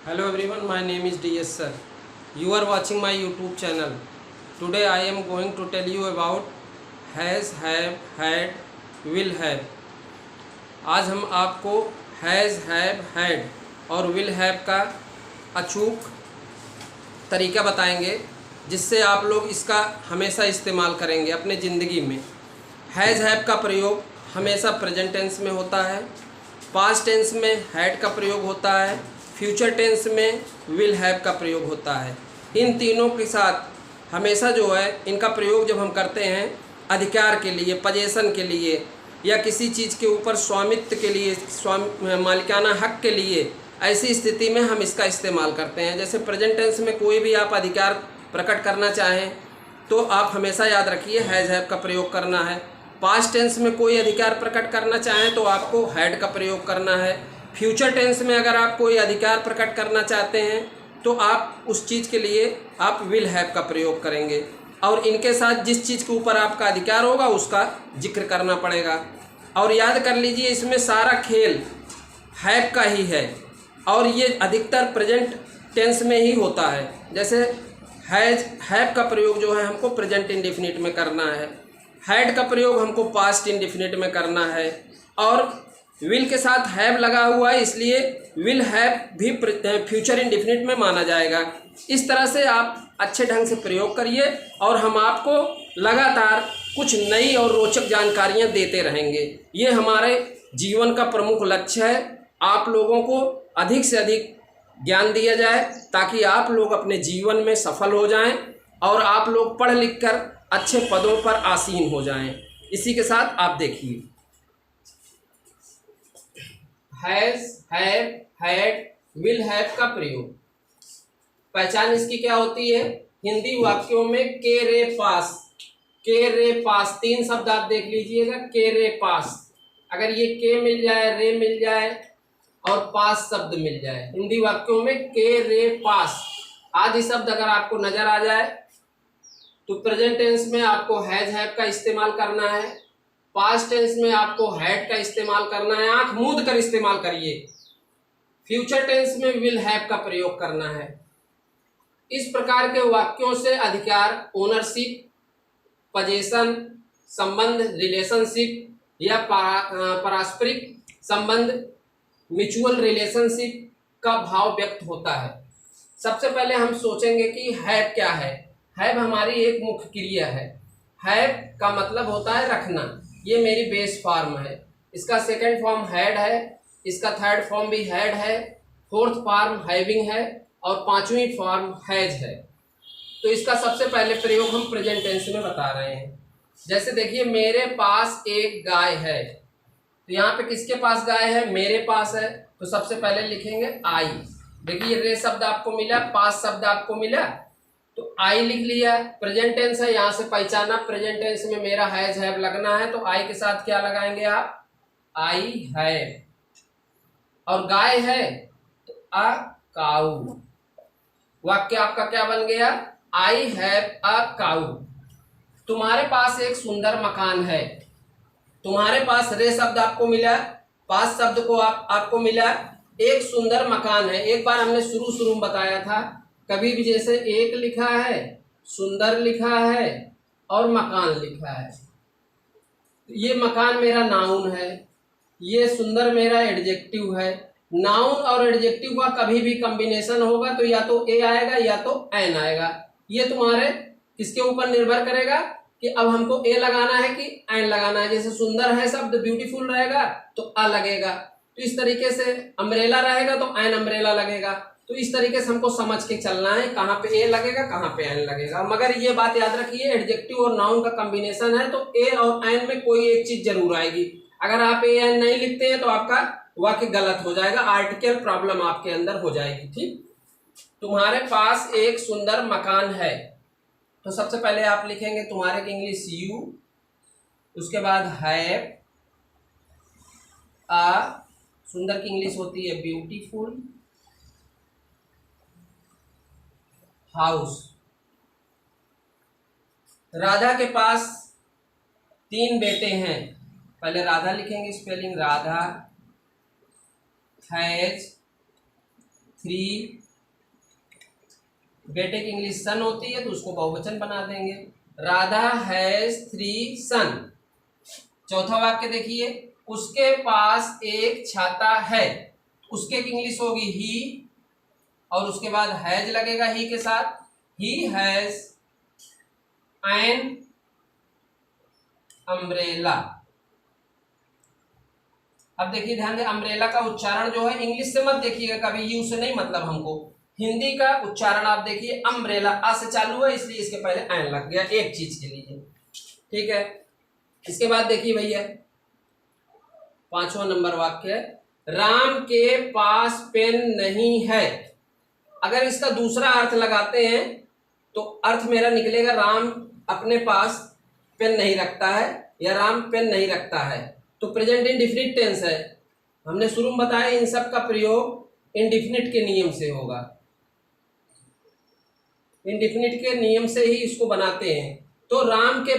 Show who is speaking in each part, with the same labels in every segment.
Speaker 1: Hello everyone, my name is DS sir. You are watching my YouTube channel. Today I am going to tell you about has, have, had, will have. आज हम आपको has, have, had और will have का अचूक तरीका बताएंगे जिससे आप लोग इसका हमेशा इस्तेमाल करेंगे अपने ज़िंदगी में। हैज़, हैव का प्रयोग हमेशा प्रेजेंट टेंस में होता है, पास्ट टेंस में हैड का प्रयोग होता है, फ्यूचर टेंस में विल हैव का प्रयोग होता है। इन तीनों के साथ हमेशा जो है इनका प्रयोग जब हम करते हैं अधिकार के लिए, पजेशन के लिए या किसी चीज़ के ऊपर स्वामित्व के लिए, मालिकाना हक के लिए, ऐसी स्थिति में हम इसका इस्तेमाल करते हैं। जैसे प्रेजेंट टेंस में कोई भी आप अधिकार प्रकट करना चाहें तो आप हमेशा याद रखिए हैज़, हैव का प्रयोग करना है। पास्ट टेंस में कोई अधिकार प्रकट करना चाहें तो आपको हैड का प्रयोग करना है। फ्यूचर टेंस में अगर आप कोई अधिकार प्रकट करना चाहते हैं तो आप उस चीज़ के लिए आप विल हैव का प्रयोग करेंगे और इनके साथ जिस चीज़ के ऊपर आपका अधिकार होगा उसका जिक्र करना पड़ेगा। और याद कर लीजिए इसमें सारा खेल हैव का ही है और ये अधिकतर प्रेजेंट टेंस में ही होता है। जैसे हैज़, हैव का प्रयोग जो है हमको प्रेजेंट इंडेफिनिट में करना है, हैड का प्रयोग हमको पास्ट इंडेफिनिट में करना है और विल के साथ हैव लगा हुआ है इसलिए विल हैव भी फ्यूचर इंडेफिनिट में माना जाएगा। इस तरह से आप अच्छे ढंग से प्रयोग करिए और हम आपको लगातार कुछ नई और रोचक जानकारियां देते रहेंगे। ये हमारे जीवन का प्रमुख लक्ष्य है, आप लोगों को अधिक से अधिक ज्ञान दिया जाए ताकि आप लोग अपने जीवन में सफल हो जाएं और आप लोग पढ़ लिख कर अच्छे पदों पर आसीन हो जाएं। इसी के साथ आप देखिए has, have, had, will have का प्रयोग। पहचान इसकी क्या होती है? हिंदी वाक्यों में के रे पास, के रे पास, तीन शब्द आप देख लीजिएगा। के रे पास, अगर ये के मिल जाए, रे मिल जाए और पास शब्द मिल जाए, हिंदी वाक्यों में के रे पास आदि शब्द अगर आपको नजर आ जाए तो प्रेजेंट टेंस में आपको हैज, हैव का इस्तेमाल करना है, पास्ट टेंस में आपको हैड का इस्तेमाल करना है, आंख मूंद कर इस्तेमाल करिए, फ्यूचर टेंस में विल हैव का प्रयोग करना है। इस प्रकार के वाक्यों से अधिकार, ओनरशिप, पजेशन, संबंध, रिलेशनशिप या पारस्परिक संबंध, म्यूचुअल रिलेशनशिप का भाव व्यक्त होता है। सबसे पहले हम सोचेंगे कि हैव क्या है। हैव हमारी एक मुख्य क्रिया है। हैव का मतलब होता है रखना, ये मेरी बेस फॉर्म है। इसका सेकंड फॉर्म हैड है, इसका थर्ड फॉर्म भी हैड है, फोर्थ फॉर्म हैविंग है और पांचवी फॉर्म हैज है। तो इसका सबसे पहले प्रयोग हम प्रेजेंट टेंस में बता रहे हैं। जैसे देखिए मेरे पास एक गाय है, तो यहाँ पे किसके पास गाय है? मेरे पास है, तो सबसे पहले लिखेंगे आई। देखिए रे शब्द आपको मिला, पास शब्द आपको मिला, तो आई लिख लिया। प्रेजेंट टेंस है, यहां से पहचाना प्रेजेंट टेंस में मेरा हैज, हैव लगना है, तो आई के साथ क्या लगाएंगे आप? I have. और गाय है तो अ काऊ। वाक्य आपका क्या बन गया? आई हैव अ काऊ। तुम्हारे पास एक सुंदर मकान है, तुम्हारे पास रे शब्द आपको मिला, पास शब्द को आपको मिला, एक सुंदर मकान है। एक बार हमने शुरू में बताया था, कभी भी जैसे एक लिखा है, सुंदर लिखा है और मकान लिखा है, ये मकान मेरा नाउन है, ये सुंदर मेरा एडजेक्टिव है। नाउन और एडजेक्टिव का कभी भी कॉम्बिनेशन होगा तो या तो ए आएगा या तो एन आएगा। ये तुम्हारे किसके ऊपर निर्भर करेगा कि अब हमको ए लगाना है कि एन लगाना है। जैसे सुंदर है शब्द, ब्यूटीफुल रहेगा तो अ लगेगा, तो इस तरीके से अम्ब्रेला रहेगा तो एन अम्ब्रेला लगेगा। तो इस तरीके से हमको समझ के चलना है कहाँ पे ए लगेगा, कहाँ पे एन लगेगा। मगर ये बात याद रखिए एडजेक्टिव और नाउन का कॉम्बिनेशन है तो ए और एन में कोई एक चीज जरूर आएगी। अगर आप ए एन नहीं लिखते हैं तो आपका वाक्य गलत हो जाएगा, आर्टिकल प्रॉब्लम आपके अंदर हो जाएगी। ठीक, तुम्हारे पास एक सुंदर मकान है, तो सबसे पहले आप लिखेंगे तुम्हारे की इंग्लिश यू, उसके बाद हैव, अ सुंदर की इंग्लिश होती है ब्यूटीफुल, हाउस। राधा के पास 3 बेटे हैं, पहले राधा लिखेंगे, स्पेलिंग राधा, हैज 3, बेटे की इंग्लिश सन होती है तो उसको बहुवचन बना देंगे। राधा हैज 3 सन। चौथा वाक्य देखिए, उसके पास एक छाता है, उसके की इंग्लिश होगी ही, और उसके बाद हैज लगेगा ही के साथ, ही हैज एन अम्ब्रेला। अब देखिए ध्यान दें, अम्ब्रेला का उच्चारण जो है इंग्लिश से मत देखिएगा कभी, यू से नहीं, मतलब हमको हिंदी का उच्चारण आप देखिए, अम्ब्रेला आ से चालू है इसलिए इसके पहले एन लग गया एक चीज के लिए, ठीक है। इसके बाद देखिए भैया 5वां नंबर वाक्य, राम के पास पेन नहीं है। अगर इसका दूसरा अर्थ लगाते हैं तो अर्थ मेरा निकलेगा राम अपने पास पेन नहीं रखता है या राम पेन नहीं रखता है। तो प्रेजेंट इंडेफिनिट टेंस है, हमने शुरू में बताया इन सब का प्रयोग इंडेफिनिट के नियम से होगा, इंडेफिनिट के नियम से ही इसको बनाते हैं। तो राम के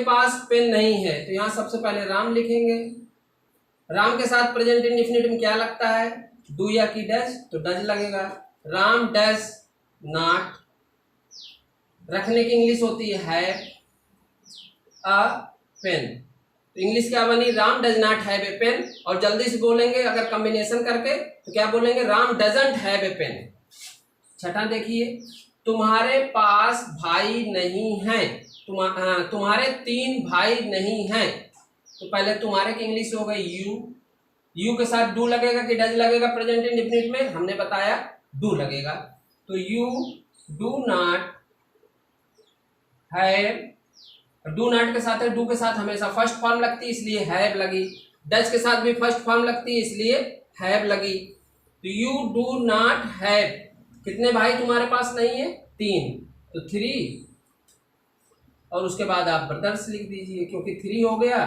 Speaker 1: पास पेन नहीं है, तो यहां सबसे पहले राम लिखेंगे। राम के साथ प्रेजेंट इंडेफिनिट में क्या लगता है, डू या की डज, तो डज लगेगा। राम डज नॉट, रखने की इंग्लिश होती है हैव अ पेन, तो इंग्लिश क्या बनी, Ram does not have a pen. और जल्दी से बोलेंगे अगर कॉम्बिनेशन करके तो क्या बोलेंगे, Ram doesn't have a pen. छठा देखिए, तुम्हारे पास भाई नहीं है, तुम्हारे 3 भाई नहीं हैं, तो पहले तुम्हारे की इंग्लिश हो गई यू के साथ डू लगेगा कि डज लगेगा, प्रेजेंट इंडेफिनिट में हमने बताया डू लगेगा। तो you do not have, do not के साथ है, डू के साथ हमेशा फर्स्ट फॉर्म लगती है इसलिए हैव लगी, डज के साथ भी फर्स्ट फॉर्म लगती है इसलिए हैव लगी। तो यू डू नॉट हैव, कितने भाई तुम्हारे पास नहीं है, 3, तो 3, और उसके बाद आप ब्रदर्स लिख दीजिए, क्योंकि 3 हो गया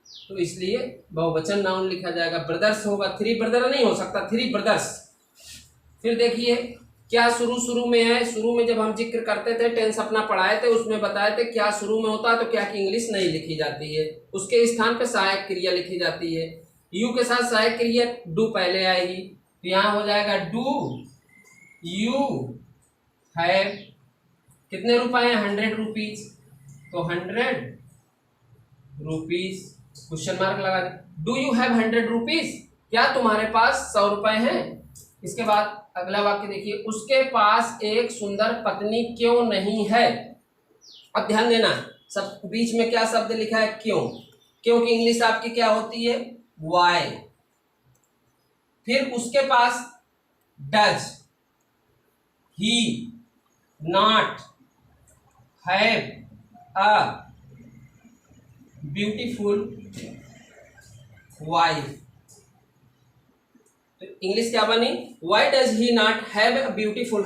Speaker 1: तो इसलिए बहुवचन नाउन लिखा जाएगा, ब्रदर्स होगा, 3 ब्रदर नहीं हो सकता, 3 ब्रदर्स। फिर देखिए क्या शुरू में है, शुरू में जब हम जिक्र करते थे टेंस अपना पढ़ाए थे उसमें बताए थे क्या शुरू में होता है तो क्या की इंग्लिश नहीं लिखी जाती है, उसके स्थान पे सहायक क्रिया लिखी जाती है। यू के साथ सहायक क्रिया डू पहले आएगी, तो यहाँ हो जाएगा डू यू हैव, कितने रुपए हैं, 100 रुपीज, तो 100 रुपीज क्वेश्चन मार्क लगा दे। डू यू हैव 100 रुपीज, क्या तुम्हारे पास 100 रुपए हैं। इसके बाद अगला वाक्य देखिए, उसके पास एक सुंदर पत्नी क्यों नहीं है। अब ध्यान देना, सब बीच में क्या शब्द लिखा है, क्यों, क्योंकि इंग्लिश आपकी क्या होती है, वाई। फिर उसके पास does he not have a beautiful wife, तो इंग्लिश क्या बनी, why does he not have a beautiful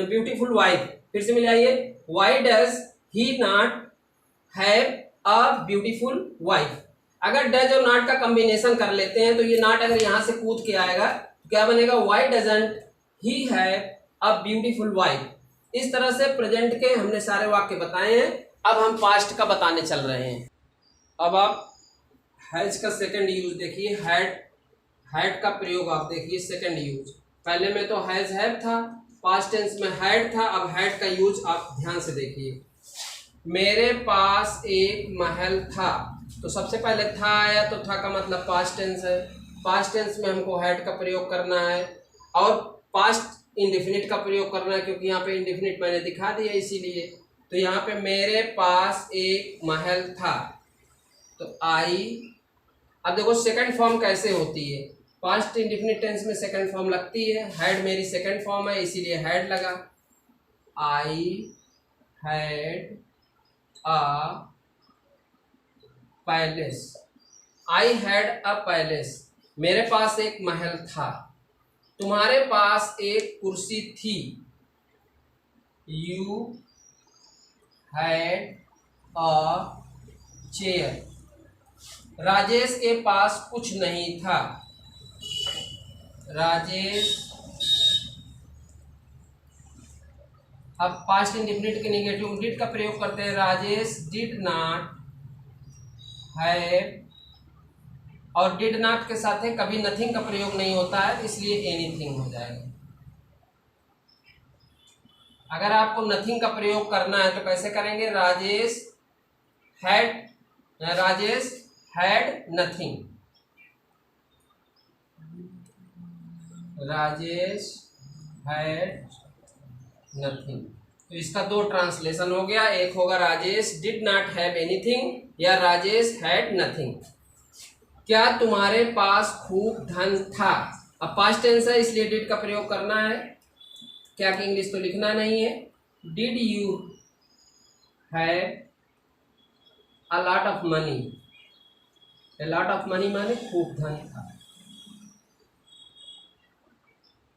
Speaker 1: beautiful wife. फिर से मिलाइए, why does he not have a beautiful wife. अगर डज और नॉट का कॉम्बिनेशन कर लेते हैं तो ये नॉट अगर यहां से कूद के आएगा तो क्या बनेगा, why doesn't he have a beautiful wife. इस तरह से प्रेजेंट के हमने सारे वाक्य बताए हैं। अब हम पास्ट का बताने चल रहे हैं। अब आप हैज का सेकंड यूज देखिए, हैड का प्रयोग आप देखिए, सेकंड यूज। पहले में तो हैज हैव था, पास्ट टेंस में हैड था, अब हैड का यूज आप ध्यान से देखिए। मेरे पास एक महल था, तो सबसे पहले था आया तो था का मतलब पास्ट टेंस है, पास्ट टेंस में हमको हैड का प्रयोग करना है और पास्ट इंडेफिनिट का प्रयोग करना है, क्योंकि यहाँ पे इंडेफिनिट मैंने दिखा दिया इसीलिए। तो यहाँ पे मेरे पास एक महल था, तो आई। अब देखो सेकंड फॉर्म कैसे होती है, पास्ट इंडेफिनिट टेंस में सेकंड फॉर्म लगती है, हैड मेरी सेकंड फॉर्म है इसीलिए हैड लगा। I had a palace, I had a palace, मेरे पास एक महल था। तुम्हारे पास एक कुर्सी थी, you had a chair. Rajesh के पास कुछ नहीं था, राजेश। अब पास्ट इंडेफिनिट के नेगेटिव डिड का प्रयोग करते हैं, राजेश डिड नॉट हैव और डिड नॉट के साथ है, कभी नथिंग का प्रयोग नहीं होता है, इसलिए एनीथिंग हो जाएगा। अगर आपको नथिंग का प्रयोग करना है तो कैसे करेंगे? Rajesh had nothing, Rajesh had nothing. तो इसका दो ट्रांसलेशन हो गया, एक होगा Rajesh did not have anything या राजेश हैड नथिंग। क्या तुम्हारे पास खूब धन था? अब पास्ट टेंस है इसलिए डिड का प्रयोग करना है, क्या कि इंग्लिश तो लिखना नहीं है। Did you have a lot of money, a lot of money माने खूब धन था।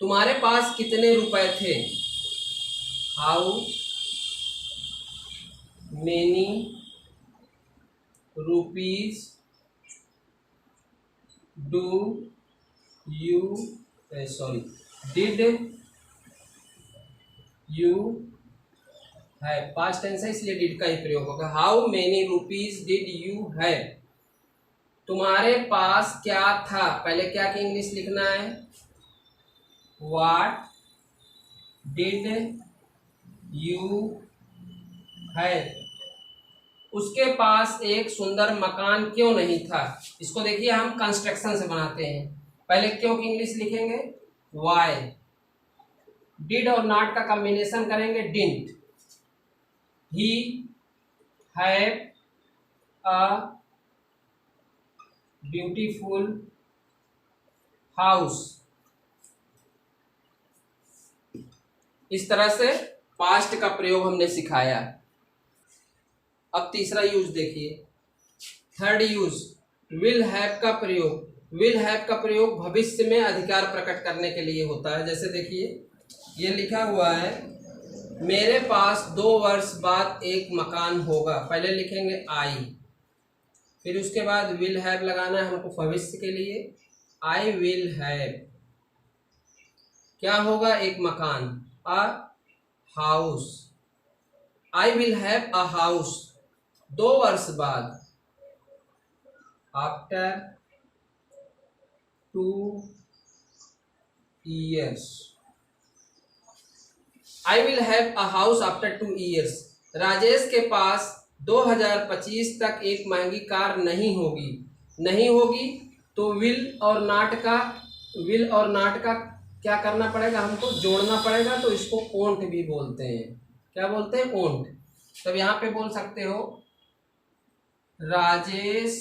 Speaker 1: तुम्हारे पास कितने रुपए थे? How many rupees do you did you have, past tense है इसलिए डिड का ही प्रयोग होगा। How many rupees did you have, तुम्हारे पास क्या था? पहले क्या की इंग्लिश लिखना है, व्हाट डिड यू हैव। उसके पास एक सुंदर मकान क्यों नहीं था? इसको देखिए हम कंस्ट्रक्शन से बनाते हैं, पहले क्यों की इंग्लिश लिखेंगे वाई, डिड और नॉट का कॉम्बिनेशन करेंगे didn't. He have a beautiful house. इस तरह से पास्ट का प्रयोग हमने सिखाया। अब तीसरा यूज देखिए, थर्ड यूज विल हैव का प्रयोग। विल हैव का प्रयोग भविष्य में अधिकार प्रकट करने के लिए होता है। जैसे देखिए ये लिखा हुआ है, मेरे पास 2 वर्ष बाद एक मकान होगा। पहले लिखेंगे आई, फिर उसके बाद विल हैव लगाना है हमको भविष्य के लिए। आई विल हैव, क्या होगा? एक मकान, a house. I will have a house 2 वर्ष बाद, after 2 years। I will have a house after 2 years। Rajesh के पास 2025 तक एक महंगी कार नहीं होगी। नहीं होगी तो विल और नॉट का क्या करना पड़ेगा? हमको जोड़ना पड़ेगा, तो इसको ओंट भी बोलते हैं। क्या बोलते हैं? ओंट। तब यहाँ पे बोल सकते हो राजेश,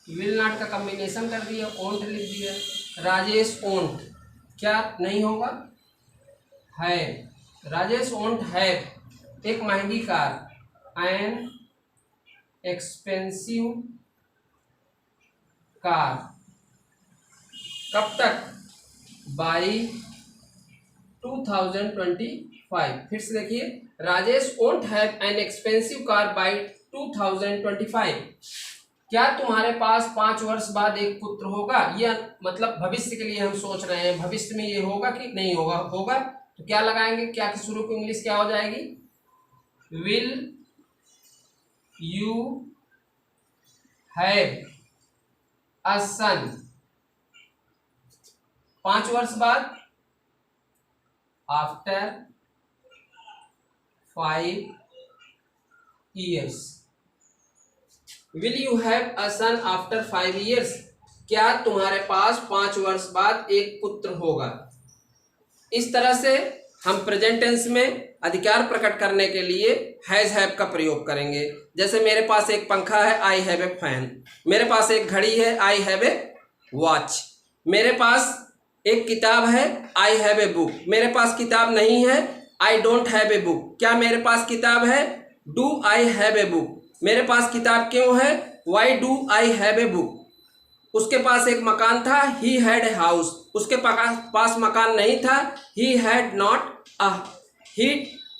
Speaker 1: विल नॉट का कॉम्बिनेशन कर दिया, ओंट लिख दिया, राजेश ओंट, क्या नहीं होगा? है। राजेश ओंट हैव एक महंगी कार, एन एक्सपेंसिव कार। कब तक? बाई 2025। फिर से देखिए, Rajesh won't have an expensive car by 2025। क्या तुम्हारे पास 5 वर्ष बाद एक पुत्र होगा? यह मतलब भविष्य के लिए हम सोच रहे हैं, भविष्य में ये होगा कि नहीं होगा? होगा तो क्या लगाएंगे? क्या की शुरू की इंग्लिश क्या हो जाएगी? Will you have a son. 5 वर्ष बाद, after 5 years। Will you have a son after 5 years। क्या तुम्हारे पास 5 वर्ष बाद एक पुत्र होगा? इस तरह से हम प्रेजेंट टेंस में अधिकार प्रकट करने के लिए हैज हैव का प्रयोग करेंगे। जैसे मेरे पास एक पंखा है, आई हैव ए फैन। मेरे पास एक घड़ी है, आई हैव ए वॉच। मेरे पास एक किताब है, आई हैव ए बुक। मेरे पास किताब नहीं है, I don't have a book. क्या मेरे पास किताब है? Do I have a book. मेरे पास किताब क्यों है? Why do I have a book. उसके पास एक मकान था, ही हैड ए हाउस। उसके पास मकान नहीं था, he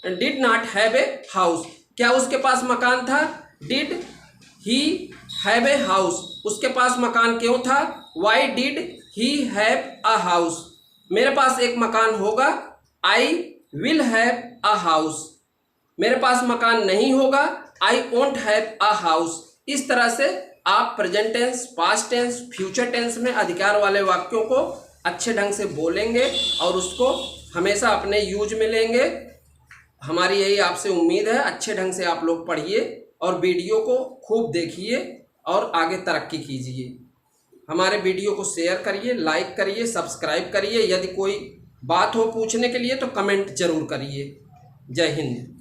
Speaker 1: did not have a house. क्या उसके पास मकान था? Did he have a house. उसके पास मकान क्यों था? Why did he have a house. मेरे पास एक मकान होगा, I will have a house. मेरे पास मकान नहीं होगा, I won't have a house. इस तरह से आप present tense, past tense, future tense में अधिकार वाले वाक्यों को अच्छे ढंग से बोलेंगे और उसको हमेशा अपने यूज में लेंगे। हमारी यही आपसे उम्मीद है। अच्छे ढंग से आप लोग पढ़िए और वीडियो को खूब देखिए और आगे तरक्की कीजिए। हमारे वीडियो को शेयर करिए, लाइक करिए, सब्सक्राइब करिए। यदि कोई बात हो पूछने के लिए तो कमेंट जरूर करिए। जय हिंद।